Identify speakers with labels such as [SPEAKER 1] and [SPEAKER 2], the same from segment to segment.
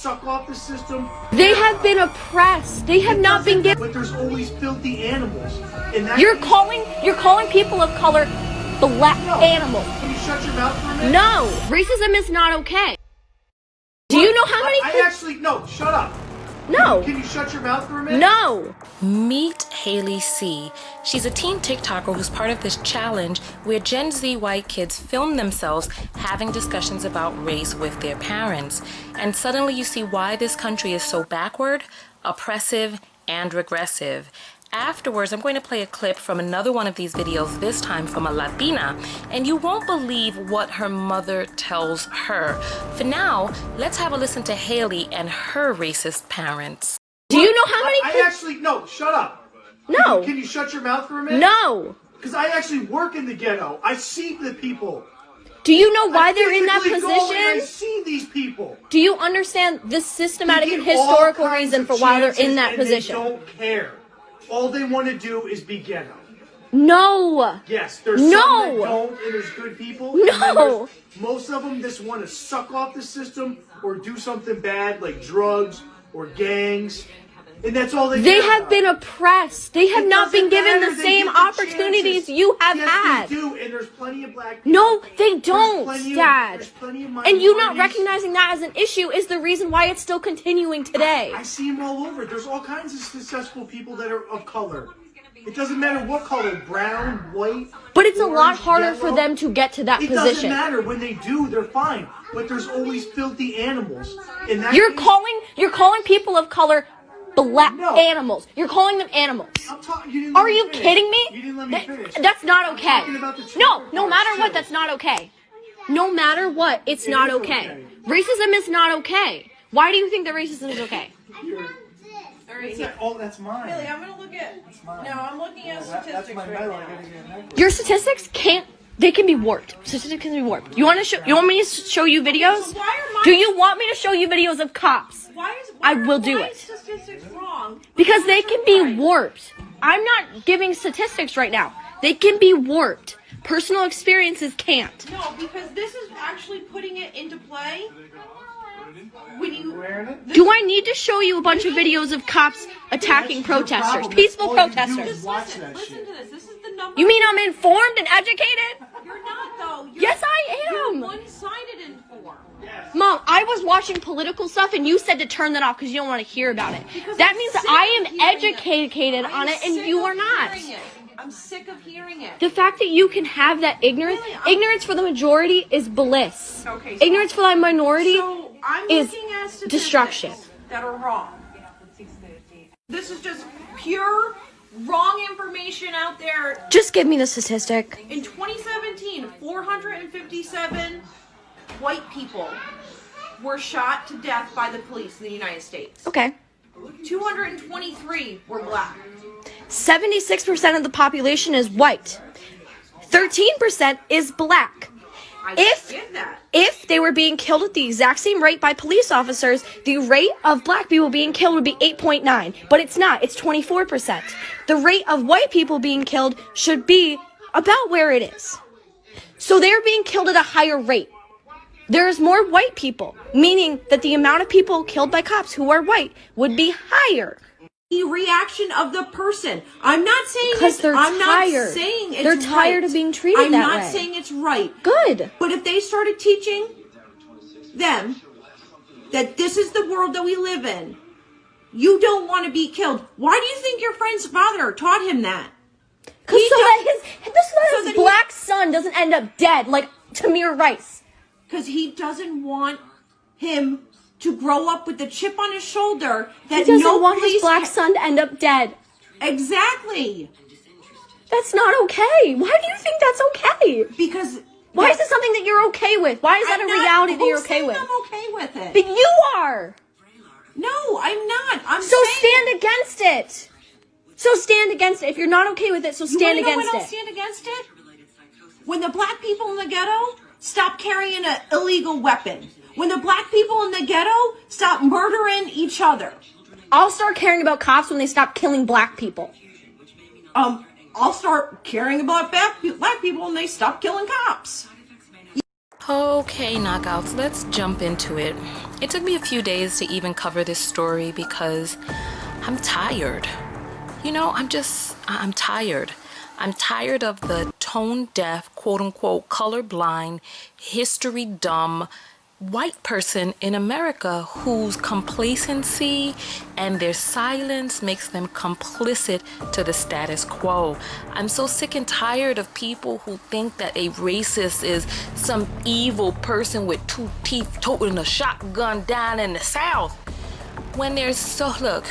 [SPEAKER 1] suck off the system.
[SPEAKER 2] They have been oppressed. They have not been given.
[SPEAKER 1] But there's always filthy animals. And
[SPEAKER 2] You're calling people of color black animals.
[SPEAKER 1] Can you shut your mouth for a minute?
[SPEAKER 2] No, racism is not okay. Do you know how many?
[SPEAKER 1] No, shut up.
[SPEAKER 2] No.
[SPEAKER 1] Can you shut your mouth for a minute?
[SPEAKER 2] No.
[SPEAKER 3] Meet Haley C. She's a teen TikToker who's part of this challenge where Gen Z white kids film themselves having discussions about race with their parents. And suddenly you see why this country is so backward, oppressive, and regressive. Afterwards, I'm going to play a clip from another one of these videos, this time from a Latina, and you won't believe what her mother tells her. For now, let's have a listen to Haley and her racist parents.
[SPEAKER 2] Do you know how many?
[SPEAKER 1] No, shut up.
[SPEAKER 2] No.
[SPEAKER 1] Can you shut your mouth for a minute?
[SPEAKER 2] No.
[SPEAKER 1] Because I actually work in the ghetto. I see the people.
[SPEAKER 2] Do you know why they're in that
[SPEAKER 1] Go and I
[SPEAKER 2] position?
[SPEAKER 1] see these people.
[SPEAKER 2] Do you understand the systematic and historical reason for why they're in that position?
[SPEAKER 1] They don't care. All they want to do is be ghetto.
[SPEAKER 2] No.
[SPEAKER 1] Yes, there's some that don't, and there's good people.
[SPEAKER 2] No.
[SPEAKER 1] Most of them just want to suck off the system or do something bad like drugs or gangs. And that's all they
[SPEAKER 2] have been oppressed. They have not been given the same opportunities you have had.
[SPEAKER 1] They do, and there's plenty of black people.
[SPEAKER 2] No, they don't, Dad.
[SPEAKER 1] There's plenty of
[SPEAKER 2] And you not recognizing that as an issue is the reason why it's still continuing today.
[SPEAKER 1] I see them all over. There's all kinds of successful people that are of color. It doesn't matter what color, brown, white.
[SPEAKER 2] But it's
[SPEAKER 1] orange,
[SPEAKER 2] a lot harder
[SPEAKER 1] yellow.
[SPEAKER 2] for them to get to that position.
[SPEAKER 1] It doesn't matter. When they do, they're fine. But there's always filthy animals. And
[SPEAKER 2] You're calling people of color black animals. You're calling them animals. Are you kidding me?
[SPEAKER 1] You didn't let me finish.
[SPEAKER 2] That's not okay. No matter what,
[SPEAKER 1] Shut
[SPEAKER 2] that's not okay. No matter what, it's not okay. Racism is not okay. Why do you think that racism is okay?
[SPEAKER 1] Oh, that's mine.
[SPEAKER 4] Haley, I'm gonna look at. No, I'm looking at statistics right now.
[SPEAKER 2] Your statistics they can be warped. Statistics can be warped. You want me to show you videos?
[SPEAKER 4] So why are
[SPEAKER 2] Do you want me to show you videos of cops? I will do it.
[SPEAKER 4] Why is statistics wrong?
[SPEAKER 2] Because they can be warped. I'm not giving statistics right now. They can be warped. Personal experiences can't.
[SPEAKER 4] No, because this is actually putting it into play. When you
[SPEAKER 2] Do I need to show you a bunch of videos of cops attacking protesters, peaceful protesters?
[SPEAKER 4] listen to this. This is the number.
[SPEAKER 2] You mean I'm informed and educated?
[SPEAKER 4] You're not though.
[SPEAKER 2] Yes, I am.
[SPEAKER 4] You're one-sided informed.
[SPEAKER 2] Mom, I was watching political stuff and you said to turn that off because you don't want to hear about it.
[SPEAKER 4] Because
[SPEAKER 2] That
[SPEAKER 4] I'm
[SPEAKER 2] means
[SPEAKER 4] sick
[SPEAKER 2] that I
[SPEAKER 4] of
[SPEAKER 2] am
[SPEAKER 4] hearing
[SPEAKER 2] educated on it and
[SPEAKER 4] sick
[SPEAKER 2] you
[SPEAKER 4] of
[SPEAKER 2] are not.
[SPEAKER 4] hearing it. I'm sick of hearing it.
[SPEAKER 2] The fact that you can have that ignorance for the majority is bliss.
[SPEAKER 4] Okay, so-
[SPEAKER 2] Ignorance for the minority
[SPEAKER 4] So I'm
[SPEAKER 2] is
[SPEAKER 4] looking at statistics
[SPEAKER 2] destruction.
[SPEAKER 4] that are wrong. This is just pure wrong information out there.
[SPEAKER 2] Just give me the statistic.
[SPEAKER 4] In 2017, 457 white people were shot to death by the police in the United States.
[SPEAKER 2] Okay.
[SPEAKER 4] 223 were black.
[SPEAKER 2] 76% of the population is white. 13% is black.
[SPEAKER 4] I get that.
[SPEAKER 2] If they were being killed at the exact same rate by police officers, the rate of black people being killed would be 8.9. But it's not. It's 24%. The rate of white people being killed should be about where it is. So they're being killed at a higher rate. There's more white people, meaning that the amount of people killed by cops who are white would be higher.
[SPEAKER 4] The reaction of the person. I'm not saying
[SPEAKER 2] Because they're
[SPEAKER 4] I'm
[SPEAKER 2] tired.
[SPEAKER 4] not saying it's
[SPEAKER 2] They're tired
[SPEAKER 4] right.
[SPEAKER 2] of being treated
[SPEAKER 4] I'm
[SPEAKER 2] that
[SPEAKER 4] not
[SPEAKER 2] way.
[SPEAKER 4] saying it's right.
[SPEAKER 2] Good.
[SPEAKER 4] But if they started teaching them that this is the world that we live in, you don't want to be killed. Why do you think your friend's father taught him that?
[SPEAKER 2] So that his black son doesn't end up dead like Tamir Rice.
[SPEAKER 4] Because he doesn't want him to grow up with the chip on his shoulder that
[SPEAKER 2] He doesn't
[SPEAKER 4] no
[SPEAKER 2] want
[SPEAKER 4] police
[SPEAKER 2] his black son to end up dead.
[SPEAKER 4] Exactly.
[SPEAKER 2] That's not okay. Why do you think that's okay?
[SPEAKER 4] Because
[SPEAKER 2] Why is it something that you're okay with? Why is that a reality that you're okay with?
[SPEAKER 4] I'm okay with it.
[SPEAKER 2] But you are.
[SPEAKER 4] No, I'm not. I'm
[SPEAKER 2] So
[SPEAKER 4] saying,
[SPEAKER 2] stand against it. So stand against it. If you're not okay with it, so stand
[SPEAKER 4] you wanna
[SPEAKER 2] against
[SPEAKER 4] know when
[SPEAKER 2] it.
[SPEAKER 4] I'll stand against it? When the black people in the ghetto stop carrying an illegal weapon. When the black people in the ghetto stop murdering each other.
[SPEAKER 2] I'll start caring about cops when they stop killing black people.
[SPEAKER 4] I'll start caring about black people when they stop killing cops.
[SPEAKER 3] Okay, knockouts, let's jump into it. It took me a few days to even cover this story because I'm tired. You know, I'm tired. I'm tired of the tone-deaf, quote-unquote, colorblind, history-dumb white person in America whose complacency and their silence makes them complicit to the status quo. I'm so sick and tired of people who think that a racist is some evil person with 2 teeth toting a shotgun down in the South. When look,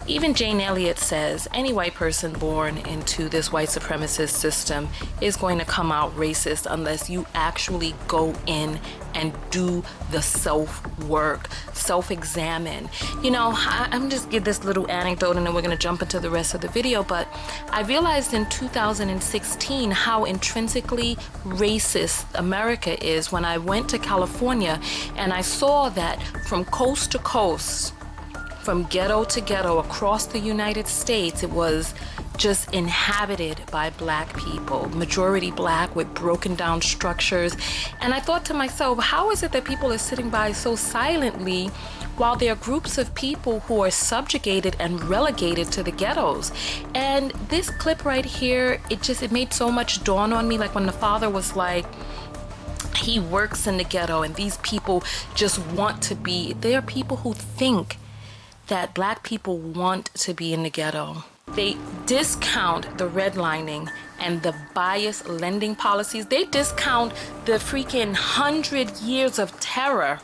[SPEAKER 3] even Jane Elliott says any white person born into this white supremacist system is going to come out racist unless you actually go in and do the self-work, self-examine. You know, I'm just give this little anecdote and then we're gonna jump into the rest of the video, but I realized in 2016 how intrinsically racist America is when I went to California and I saw that from coast to coast, from ghetto to ghetto across the United States, it was just inhabited by black people, majority black with broken down structures. And I thought to myself, how is it that people are sitting by so silently while there are groups of people who are subjugated and relegated to the ghettos? And this clip right here, it made so much dawn on me, like when the father was like, he works in the ghetto and these people just want to be, there are people who think that black people want to be in the ghetto. They discount the redlining and the biased lending policies. They discount the freaking 100 years of terror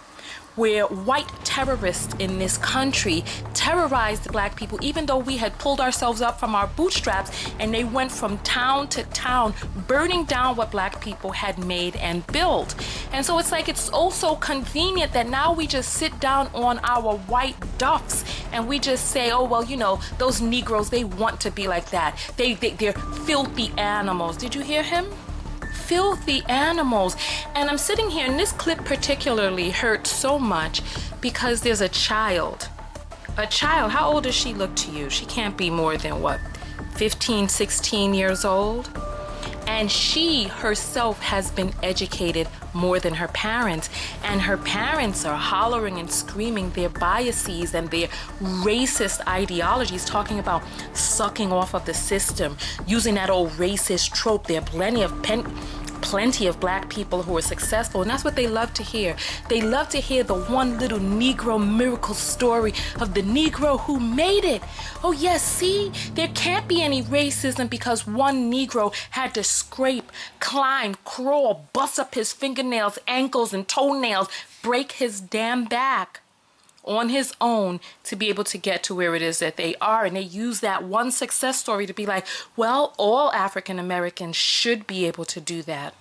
[SPEAKER 3] where white terrorists in this country terrorized black people, even though we had pulled ourselves up from our bootstraps, and they went from town to town burning down what black people had made and built. And so it's like, it's also convenient that now we just sit down on our white duffs and we just say, oh, well, you know, those Negroes, they want to be like that. They're filthy animals. Did you hear him? Filthy animals. And I'm sitting here, and this clip particularly hurt so much because there's a child. How old does she look to you? She can't be more than what, 15, 16 years old? And she herself has been educated more than her parents. And her parents are hollering and screaming their biases and their racist ideologies, talking about sucking off of the system, using that old racist trope. There are plenty of black people who are successful, and that's what they love to hear. They love to hear the one little Negro miracle story of the Negro who made it. Oh yes, see, there can't be any racism because one Negro had to scrape, climb, crawl, bust up his fingernails, ankles, and toenails, break his damn back on his own to be able to get to where it is that they are. And they use that one success story to be like, well, all African Americans should be able to do that.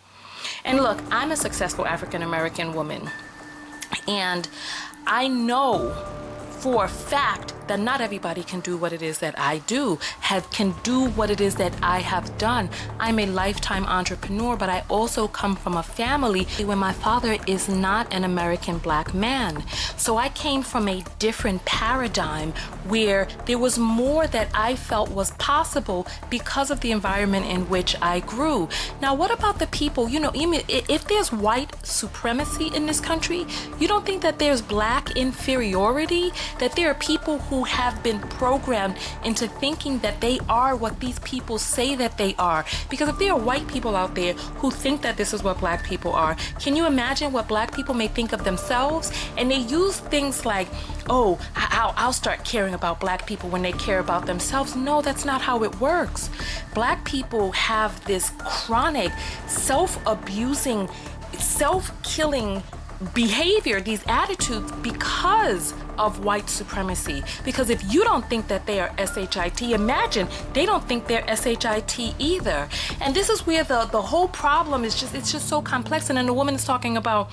[SPEAKER 3] And look, I'm a successful African American woman, and I know for a fact that not everybody can do what it is that I do, can do what it is that I have done. I'm a lifetime entrepreneur, but I also come from a family where my father is not an American black man. So I came from a different paradigm where there was more that I felt was possible because of the environment in which I grew. Now, what about the people, you know, even if there's white supremacy in this country, you don't think that there's black inferiority, that there are people who have been programmed into thinking that they are what these people say that they are? Because if there are white people out there who think that this is what black people are, can you imagine what black people may think of themselves? And they use things like, oh, I'll start caring about black people when they care about themselves. No, that's not how it works. Black people have this chronic self-abusing, self-killing behavior, these attitudes, because of white supremacy. Because if you don't think that they are SHIT, imagine they don't think they're SHIT either. And this is where the whole problem is it's just so complex. And then the woman is talking about,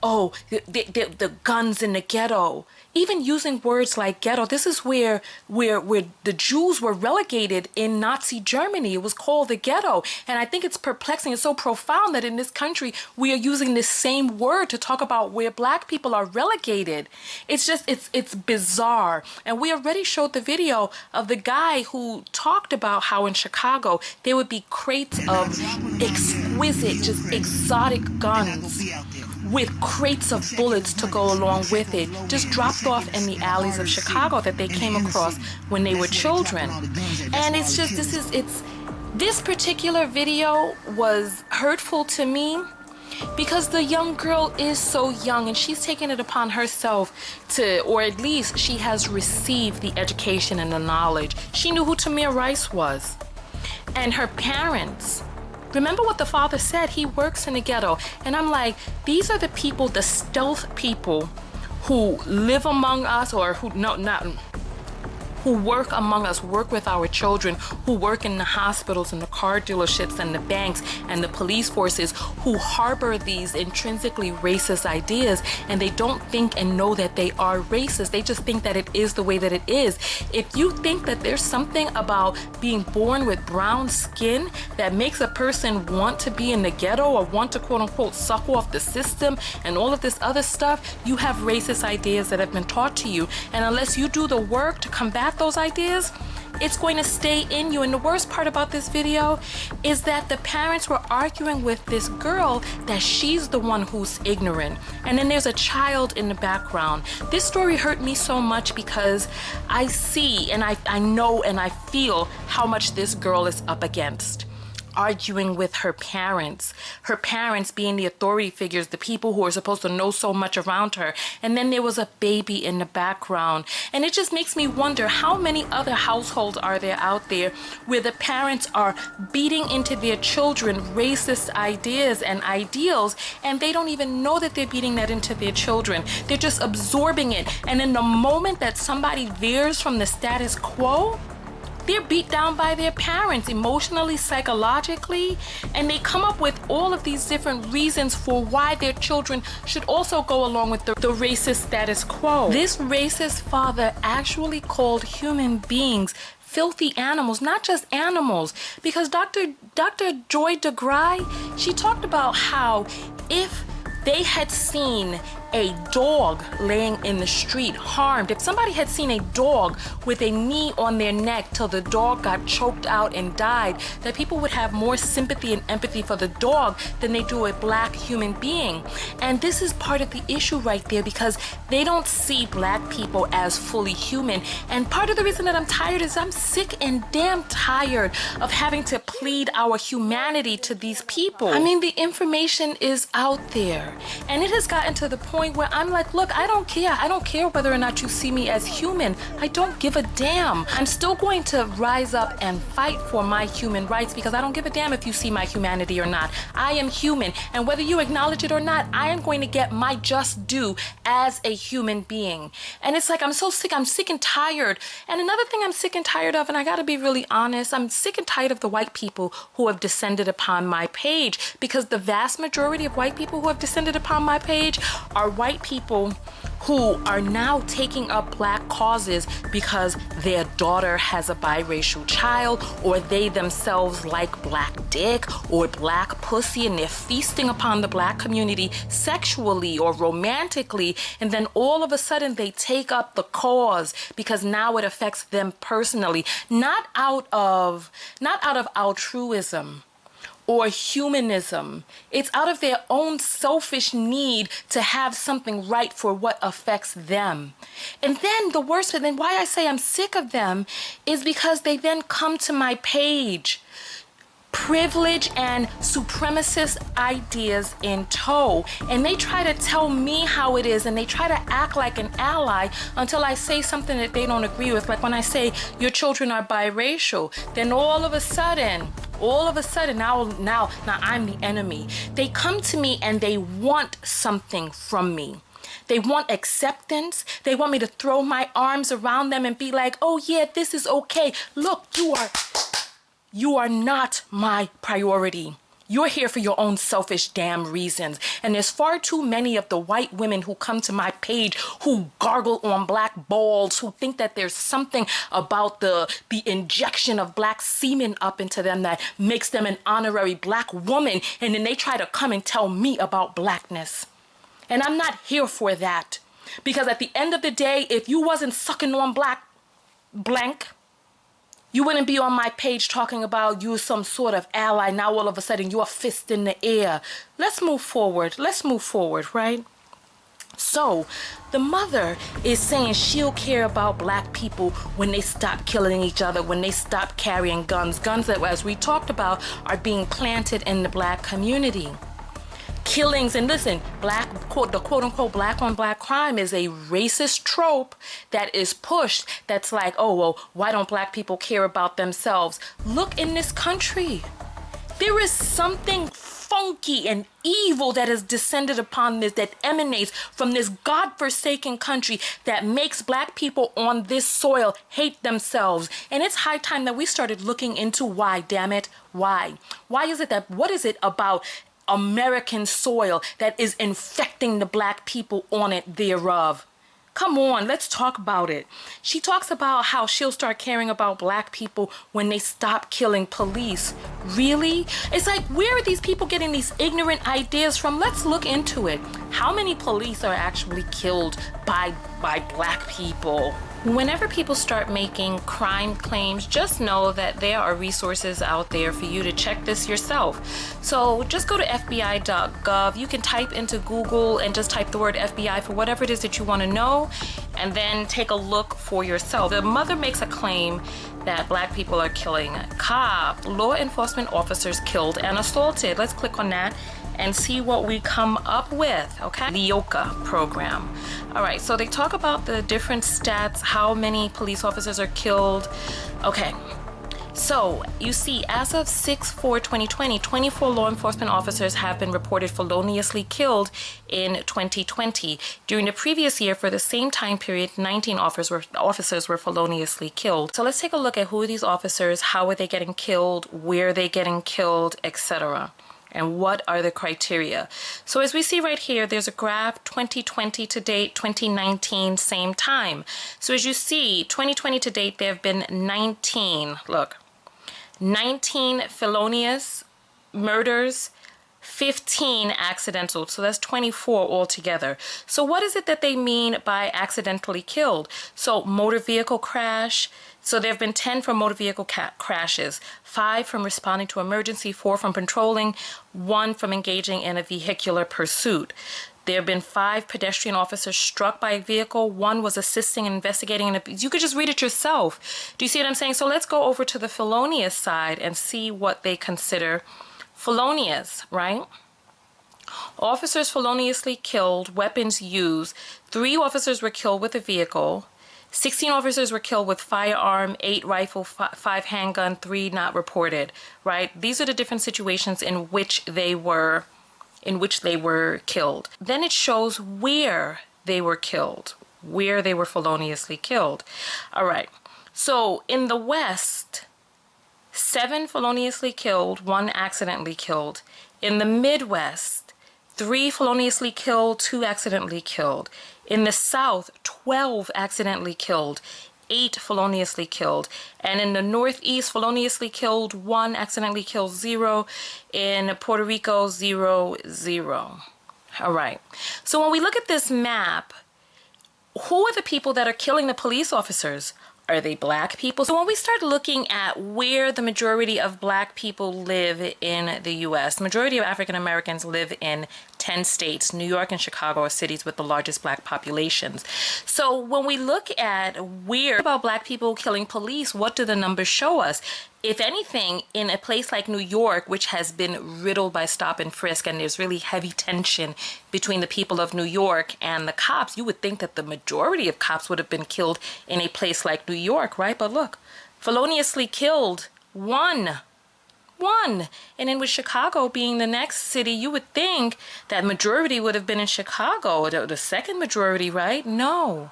[SPEAKER 3] oh, the guns in the ghetto. Even using words like ghetto, this is where the Jews were relegated in Nazi Germany. It was called the ghetto. And I think it's perplexing. It's so profound that in this country, we are using this same word to talk about where black people are relegated. It's just, it's bizarre. And we already showed the video of the guy who talked about how in Chicago, there would be crates of exquisite, just exotic guns with crates of bullets to go along with it, just dropped off in the alleys of Chicago that they came across when they were children. And it's just, this particular video was hurtful to me because the young girl is so young and she's taken it upon herself to, or at least she has received the education and the knowledge. She knew who Tamir Rice was. And her parents, remember what the father said, he works in the ghetto. And I'm like, these are the people, the stealth people who live among us, or who work among us, work with our children, who work in the hospitals and the car dealerships and the banks and the police forces, who harbor these intrinsically racist ideas, and they don't think and know that they are racist. They just think that it is the way that it is. If you think that there's something about being born with brown skin that makes a person want to be in the ghetto or want to quote unquote suck off the system and all of this other stuff, you have racist ideas that have been taught to you. And unless you do the work to combat those ideas, it's going to stay in you. And the worst part about this video is that the parents were arguing with this girl that she's the one who's ignorant. And then there's a child in the background. This story hurt me so much because I see and I know and I feel how much this girl is up against. Arguing with her parents being the authority figures, the people who are supposed to know so much around her. And then there was a baby in the background. And it just makes me wonder how many other households are there out there where the parents are beating into their children racist ideas and ideals, and they don't even know that they're beating that into their children. They're just absorbing it. And in the moment that somebody veers from the status quo, they're beat down by their parents emotionally, psychologically, and they come up with all of these different reasons for why their children should also go along with the racist status quo. This racist father actually called human beings filthy animals, not just animals, because Dr. Joy DeGruy, she talked about how if they had seen a dog laying in the street harmed, if somebody had seen a dog with a knee on their neck till the dog got choked out and died, that people would have more sympathy and empathy for the dog than they do a black human being. And this is part of the issue right there, because they don't see black people as fully human. And part of the reason that I'm tired is I'm sick and damn tired of having to plead our humanity to these people. I mean, the information is out there, and it has gotten to the point where I'm like, look, I don't care. I don't care whether or not you see me as human. I don't give a damn. I'm still going to rise up and fight for my human rights, because I don't give a damn if you see my humanity or not. I am human, and whether you acknowledge it or not, I am going to get my just due as a human being. And it's like, I'm so sick. I'm sick and tired. And another thing I'm sick and tired of, and I gotta be really honest, I'm sick and tired of the white people who have descended upon my page, because the vast majority of white people who have descended upon my page are white people who are now taking up black causes because their daughter has a biracial child, or they themselves like black dick or black pussy, and they're feasting upon the black community sexually or romantically, and then all of a sudden they take up the cause because now it affects them personally, not out of altruism or humanism. It's out of their own selfish need to have something right for what affects them. And then the worst, and then why I say I'm sick of them, is because they then come to my page, privilege and supremacist ideas in tow, and they try to tell me how it is, and they try to act like an ally until I say something that they don't agree with. Like when I say your children are biracial, then all of a sudden now I'm the enemy. They come to me and they want something from me. They want acceptance. They want me to throw my arms around them and be like, oh yeah, this is okay. Look, you are not my priority. You're here for your own selfish damn reasons. And there's far too many of the white women who come to my page who gargle on black balls, who think that there's something about the injection of black semen up into them that makes them an honorary black woman. And then they try to come and tell me about blackness. And I'm not here for that. Because at the end of the day, if you wasn't sucking on black blank, you wouldn't be on my page talking about you some sort of ally. Now all of a sudden you're a fist in the air. Let's move forward. Let's move forward, right? So the mother is saying she'll care about black people when they stop killing each other, when they stop carrying guns. Guns that, as we talked about, are being planted in the black community. Killings, and listen, the quote-unquote black on black crime is a racist trope that is pushed, that's like, oh, well, why don't black people care about themselves? Look in this country. There is something funky and evil that has descended upon this, that emanates from this godforsaken country that makes black people on this soil hate themselves. And it's high time that we started looking into why, damn it, why? Why is it that, what is it about American soil that is infecting the black people on it thereof? Come on, let's talk about it. She talks about how she'll start caring about black people when they stop killing police. Really? It's like, where are these people getting these ignorant ideas from? Let's look into it. How many police are actually killed by black people? Whenever people start making crime claims, just know that there are resources out there for you to check this yourself. So just go to FBI.gov. You can type into Google and just type the word FBI for whatever it is that you want to know, and then take a look for yourself. The mother makes a claim that black people are killing law enforcement officers killed and assaulted. Let's click on that and see what we come up with, okay? The YOCA program. All right, so they talk about the different stats, how many police officers are killed. Okay, so you see, as of 6/4/2020, 24 law enforcement officers have been reported feloniously killed in 2020. During the previous year, for the same time period, 19 officers were feloniously killed. So let's take a look at who are these officers, how are they getting killed, where are they getting killed, etc. And what are the criteria? So as we see right here, there's a graph, 2020 to date, 2019, same time. So as you see, 2020 to date, there have been 19 felonious murders, 15 accidental. So that's 24 altogether. So what is it that they mean by accidentally killed? So motor vehicle crash. So there have been 10 from motor vehicle crashes, 5 from responding to emergency, 4 from patrolling, 1 from engaging in a vehicular pursuit. There have been 5 pedestrian officers struck by a vehicle. 1 was assisting and investigating. You could just read it yourself. Do you see what I'm saying? So let's go over to the felonious side and see what they consider felonious, right? Officers feloniously killed, weapons used. 3 officers were killed with a vehicle. 16 officers were killed with firearm, 8 rifle, 5 handgun, 3 not reported, right? These are the different situations in which they were killed. Then it shows where they were killed, where they were feloniously killed. All right. So in the West, 7 feloniously killed, 1 accidentally killed. In the Midwest, 3 feloniously killed, 2 accidentally killed. In the South, 12 accidentally killed, 8 feloniously killed. And in the Northeast, feloniously killed, 1 accidentally killed, 0. In Puerto Rico, 0, 0. All right. So when we look at this map, who are the people that are killing the police officers? Are they black people? So when we start looking at where the majority of black people live in the U.S., the majority of African Americans live in 10 states. New York and Chicago are cities with the largest black populations. So when we look at where about black people killing police, what do the numbers show us? If anything, in a place like New York, which has been riddled by stop and frisk, and there's really heavy tension between the people of New York and the cops, you would think that the majority of cops would have been killed in a place like New York, right? But look, feloniously killed, 1. And then with Chicago being the next city, you would think that majority would have been in Chicago, the second majority, right? No.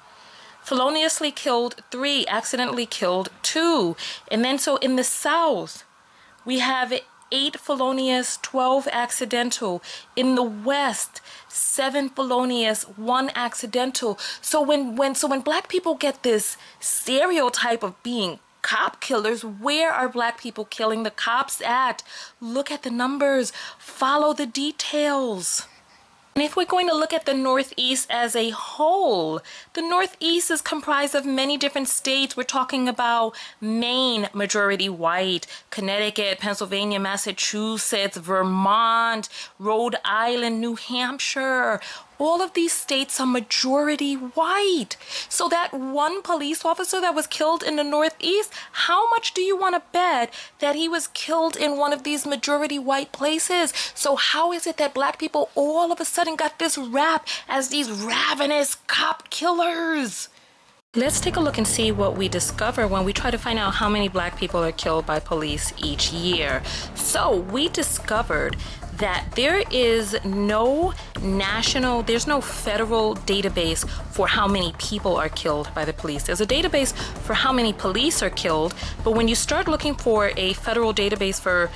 [SPEAKER 3] Feloniously killed 3, accidentally killed 2. And then so in the South, we have 8 felonious, 12 accidental. In the West, 7 felonious, 1 accidental. So when black people get this stereotype of being cop killers, where are black people killing the cops at? Look at the numbers. Follow the details. And if we're going to look at the Northeast as a whole, the Northeast is comprised of many different states. We're talking about Maine, majority white, Connecticut, Pennsylvania, Massachusetts, Vermont, Rhode Island, New Hampshire. All of these states are majority white. So that one police officer that was killed in the Northeast, how much do you want to bet that he was killed in one of these majority white places? So how is it that black people all of a sudden got this rap as these ravenous cop killers? Let's take a look and see what we discover when we try to find out how many black people are killed by police each year. So we discovered that there is no there's no federal database for how many people are killed by the police. There's a database for how many police are killed, but when you start looking for a federal database for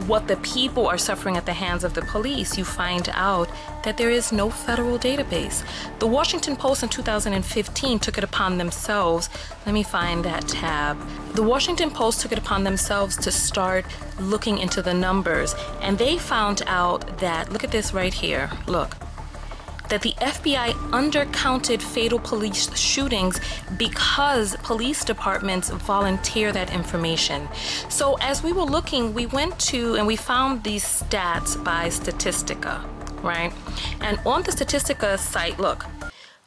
[SPEAKER 3] what the people are suffering at the hands of the police, you find out that there is no federal database. The Washington Post in 2015 took it upon themselves, let me find that tab. The Washington Post took it upon themselves to start looking into the numbers, and they found out that, look at this right here, look, that the FBI undercounted fatal police shootings because police departments volunteer that information. So as we were looking, we went to and we found these stats by Statistica, right? And on the Statistica site, look,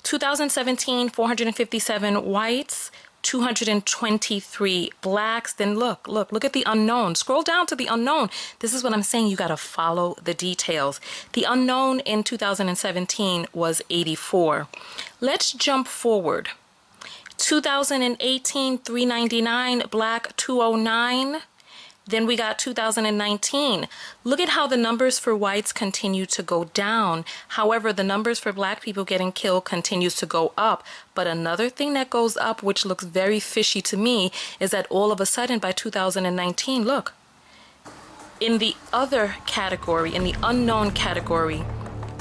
[SPEAKER 3] 2017, 457 whites, 223 blacks. Then look at the unknown. Scroll down to the unknown. This is what I'm saying. You got to follow the details. The unknown in 2017 was 84. Let's jump forward. 2018, 399, black 209. Then we got 2019. Look at how the numbers for whites continue to go down. However, the numbers for black people getting killed continues to go up. But another thing that goes up, which looks very fishy to me, is that all of a sudden by 2019, look, in the other category, in the unknown category,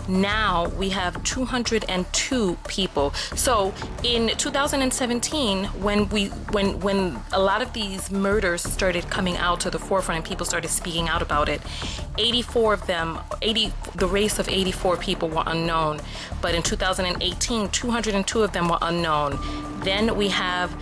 [SPEAKER 3] now we have 202 people. So in 2017, when a lot of these murders started coming out to the forefront and people started speaking out about it, 84 of them, the race of 84 people were unknown. But in 2018, 202 of them were unknown. Then we have,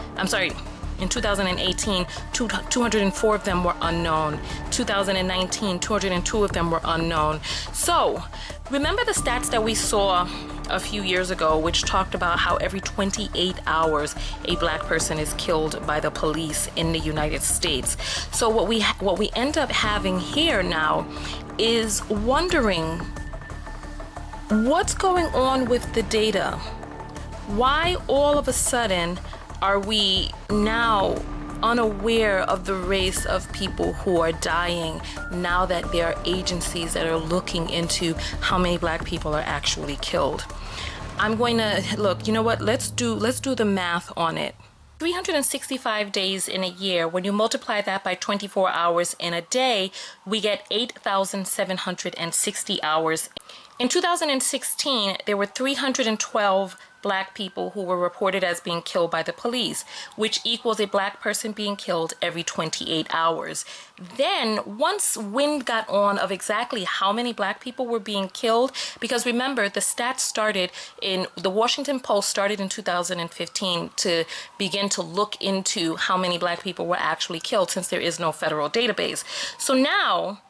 [SPEAKER 3] in 2018, 204 of them were unknown. 2019, 202 of them were unknown. So, remember the stats that we saw a few years ago, which talked about how every 28 hours a black person is killed by the police in the United States. So what we end up having here now is wondering what's going on with the data. Why all of a sudden are we now unaware of the race of people who are dying now that there are agencies that are looking into how many black people are actually killed? I'm going to look, you know what? Let's do the math on it. 365 days in a year, when you multiply that by 24 hours in a day, we get 8,760 hours. In 2016, there were 312 black people who were reported as being killed by the police, which equals a black person being killed every 28 hours. Then, once wind got on of exactly how many black people were being killed, because remember, the stats started in, the Washington Post started in 2015 to begin to look into how many black people were actually killed, since there is no federal database. So now,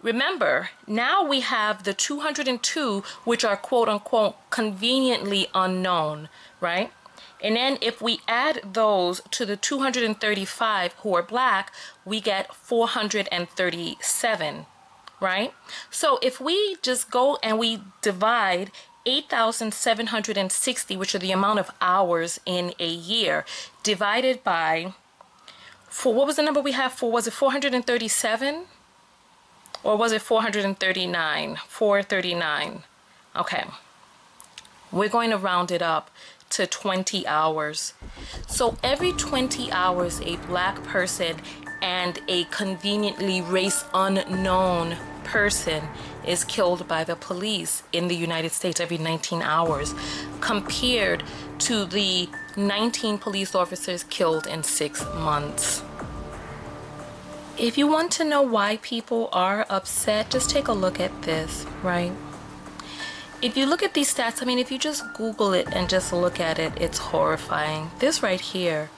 [SPEAKER 3] remember, now we have the 202, which are quote unquote conveniently unknown, right? And then if we add those to the 235 who are black, we get 437, right? So if we just go and we divide 8,760, which are the amount of hours in a year, divided by, what was the number we have for? Was it 437? Or was it 439? 439. Okay. We're going to round it up to 20 hours. So every 20 hours, a black person and a conveniently race unknown person is killed by the police in the United States every 19 hours, compared to the 19 police officers killed in 6 months. If you want to know why people are upset, just take a look at this, right? If you look at these stats, I mean, if you just Google it and just look at it, it's horrifying. This right here,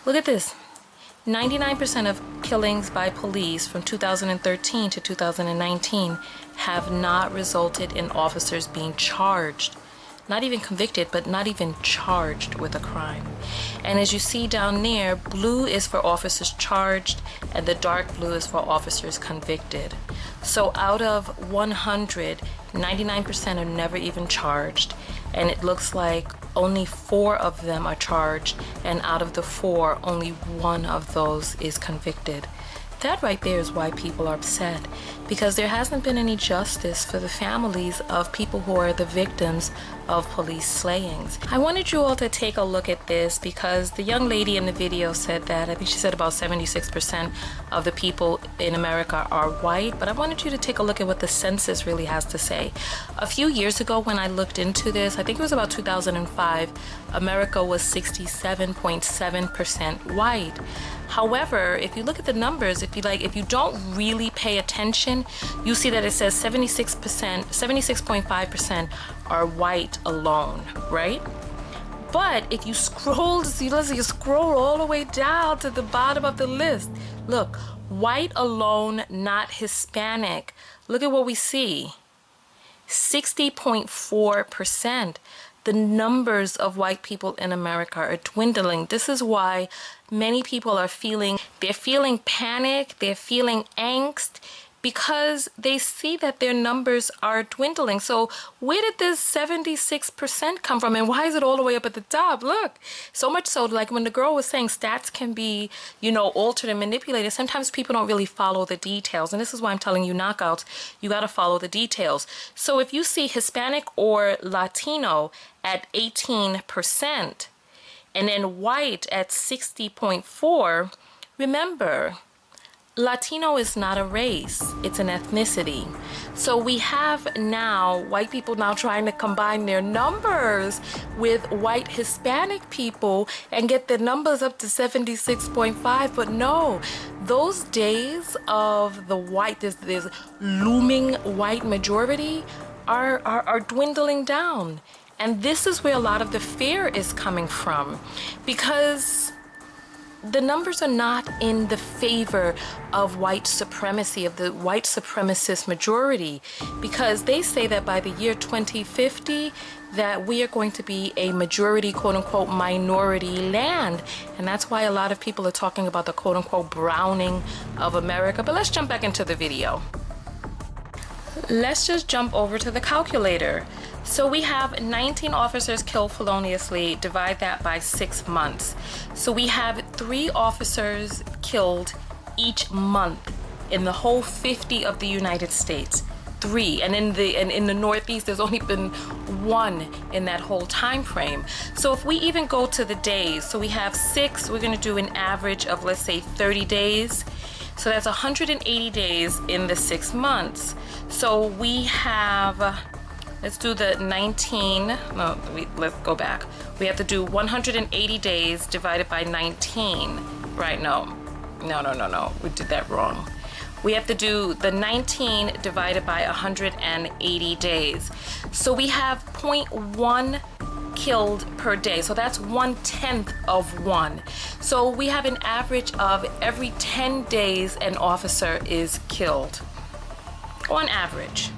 [SPEAKER 3] look at this. 99% of killings by police from 2013 to 2019 have not resulted in officers being charged. Not even convicted, but not even charged with a crime. And as you see down there, blue is for officers charged and the dark blue is for officers convicted. So out of 100, 99% are never even charged, and it looks like only 4 of them are charged, and out of the 4, only 1 of those is convicted. That right there is why people are upset, because there hasn't been any justice for the families of people who are the victims of police slayings. I wanted you all to take a look at this because the young lady in the video said that, I think she said about 76% of the people in America are white, but I wanted you to take a look at what the census really has to say. A few years ago when I looked into this, I think it was about 2005, America was 67.7% white. However, if you look at the numbers, if you don't really pay attention, you see that it says 76.5% are white alone, right? But if you scroll, you scroll all the way down to the bottom of the list. Look, white alone, not Hispanic. Look at what we see. 60.4%. The numbers of white people in America are dwindling. This is why many people are feeling panic, they're feeling angst, because they see that their numbers are dwindling. So where did this 76% come from, and why is it all the way up at the top? Look, so much so, like when the girl was saying stats can be, altered and manipulated, sometimes people don't really follow the details. And this is why I'm telling you, knockouts, you got to follow the details. So if you see Hispanic or Latino at 18%, and then white at 60.4%, remember, Latino is not a race, it's an ethnicity. So we have now white people now trying to combine their numbers with white Hispanic people and get the numbers up to 76.5. But no, those days of the white, this looming white majority are dwindling down. And this is where a lot of the fear is coming from, because the numbers are not in the favor of white supremacy, of the white supremacist majority, because they say that by the year 2050, that we are going to be a majority, quote unquote, minority land. And that's why a lot of people are talking about the quote unquote browning of America. But let's jump back into the video. Let's just jump over to the calculator. So we have 19 officers killed feloniously, divide that by 6 months. So we have 3 officers killed each month in the whole 50 of the United States. 3, and in the Northeast there's only been 1 in that whole time frame. So if we even go to the days, so we have 6, we're going to do an average of, let's say, 30 days. So that's 180 days in the 6 months. So we have, let's do the 19, no, let's go back. We have to do 180 days divided by 19, right? No, we did that wrong. We have to do the 19 divided by 180 days. So we have 0.1 killed per day. So that's 1/10 of 1. So we have an average of every 10 days an officer is killed. On average,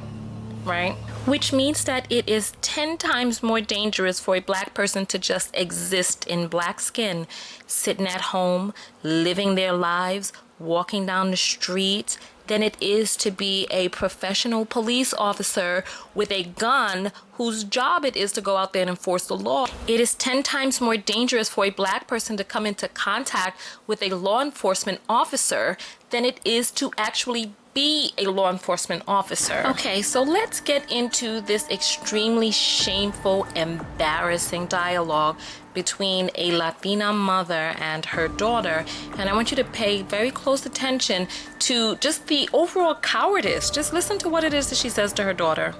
[SPEAKER 3] right? Which means that it is 10 times more dangerous for a black person to just exist in black skin, sitting at home, living their lives, walking down the street than it is to be a professional police officer with a gun whose job it is to go out there and enforce the law. It is 10 times more dangerous for a black person to come into contact with a law enforcement officer than it is to actually be a law enforcement officer. Okay, so let's get into this extremely shameful, embarrassing dialogue between a Latina mother and her daughter. And I want you to pay very close attention to just the overall cowardice. Just listen to what it is that she says to her daughter.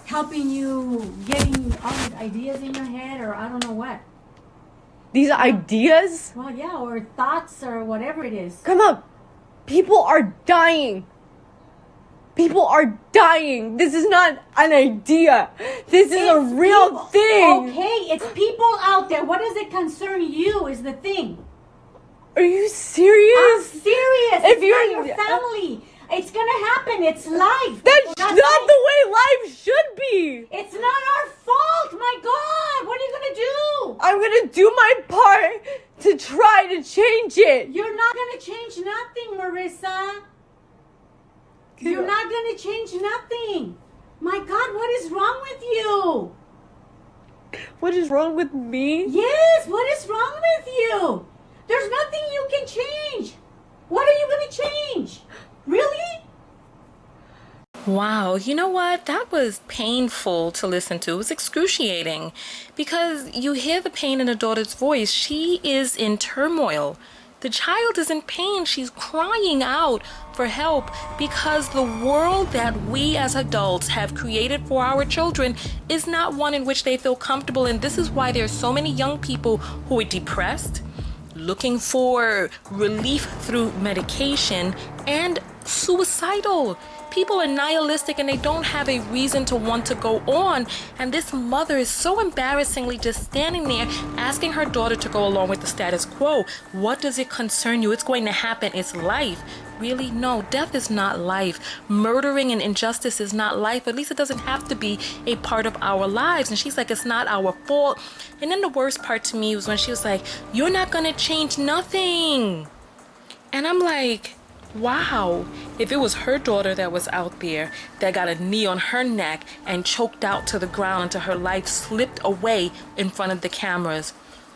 [SPEAKER 5] Helping you getting all these ideas in your head, or I don't know what.
[SPEAKER 2] These ideas?
[SPEAKER 5] Well, yeah, or thoughts or whatever it is.
[SPEAKER 2] Come on. People are dying. People are dying. This is not an idea. This is a real thing.
[SPEAKER 5] Okay, it's people out there. What does it concern you is the thing.
[SPEAKER 2] Are you serious?
[SPEAKER 5] I'm serious.
[SPEAKER 2] If
[SPEAKER 5] It's
[SPEAKER 2] you're
[SPEAKER 5] not your family. It's gonna happen. It's life.
[SPEAKER 2] That's not the way life should be.
[SPEAKER 5] It's not our fault. My God, what are you gonna do?
[SPEAKER 2] I'm gonna do my part to try to change it.
[SPEAKER 5] You're not gonna change nothing, Marissa. You're not gonna change nothing. My God, what is wrong with you?
[SPEAKER 2] What is wrong with me?
[SPEAKER 5] Yes, what is wrong with you? There's nothing you can change. What are you gonna change? Really?
[SPEAKER 3] Wow, you know what? That was painful to listen to. It was excruciating because you hear the pain in a daughter's voice. She is in turmoil. The child is in pain. She's crying out for help because the world that we as adults have created for our children is not one in which they feel comfortable. And this is why there's so many young people who are depressed, looking for relief through medication, and suicidal. People are nihilistic and they don't have a reason to want to go on. And this mother is so embarrassingly just standing there asking her daughter to go along with the status quo. What does it concern you? It's going to happen. It's life. Really? No, death is not life. Murdering and injustice is not life. At least it doesn't have to be a part of our lives. And she's like, it's not our fault. And then the worst part to me was when she was like, you're not going to change nothing. And I'm like, wow, if it was her daughter that was out there that got a knee on her neck and choked out to the ground until her life slipped away in front of the cameras,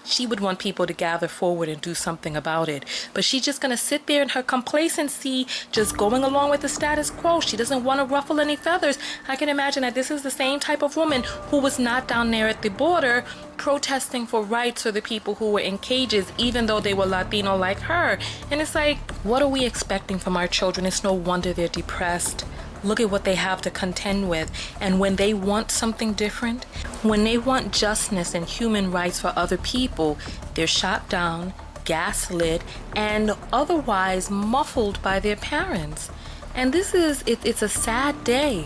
[SPEAKER 3] she would want people to gather forward and do something about it. But she's just going to sit there in her complacency, just going along with the status quo. She doesn't want to ruffle any feathers. I can imagine that this is the same type of woman who was not down there at the border protesting for rights for the people who were in cages, even though they were Latino like her. And it's like, what are we expecting from our children? It's no wonder they're depressed. Look at what they have to contend with. And when they want something different, when they want justice and human rights for other people, they're shot down, gaslit, and otherwise muffled by their parents. And this is, it's a sad day.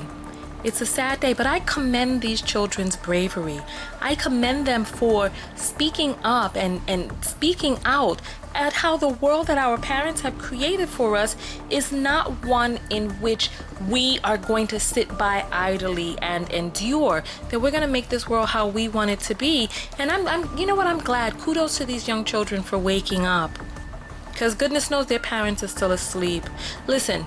[SPEAKER 3] It's a sad day, but I commend these children's bravery. I commend them for speaking up and speaking out at how the world that our parents have created for us is not one in which we are going to sit by idly and endure, that we're going to make this world how we want it to be. And I'm you know what, I'm glad. Kudos to these young children for waking up, because goodness knows their parents are still asleep. Listen,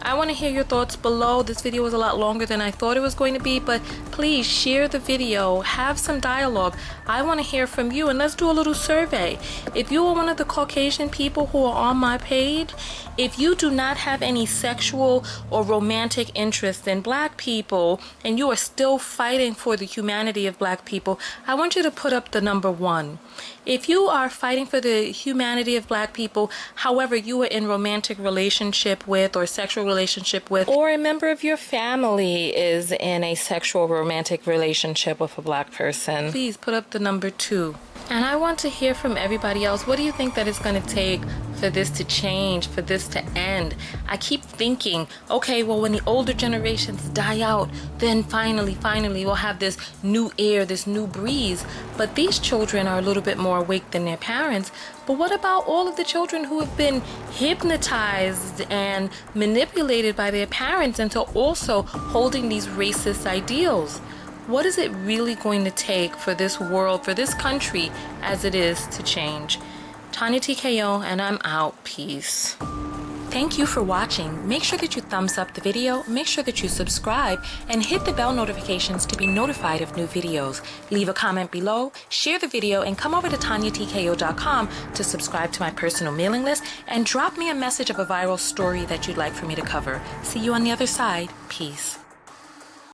[SPEAKER 3] I want to hear your thoughts below. This video was a lot longer than I thought it was going to be, but please share the video, have some dialogue. I want to hear from you, and let's do a little survey. If you are one of the Caucasian people who are on my page, if you do not have any sexual or romantic interest in black people, and you are still fighting for the humanity of black people, I want you to put up the number 1. If you are fighting for the humanity of black people, however, you are in romantic relationship with or sexual relationship with, or a member of your family is in a sexual romantic relationship with a black person, please put up the number 2. And I want to hear from everybody else. What do you think that it's going to take for this to change, for this to end? I keep thinking, okay, well, when the older generations die out, then finally we'll have this new air, this new breeze. But these children are a little bit more awake than their parents. But what about all of the children who have been hypnotized and manipulated by their parents into also holding these racist ideals? What is it really going to take for this world, for this country as it is, to change? Tonya TKO, and I'm out. Peace. Thank you for watching. Make sure that you thumbs up the video, make sure that you subscribe, and hit the bell notifications to be notified of new videos. Leave a comment below, share the video, and come over to TonyaTKO.com to subscribe to my personal mailing list and drop me a message of a viral story that you'd like for me to cover. See you on the other side. Peace.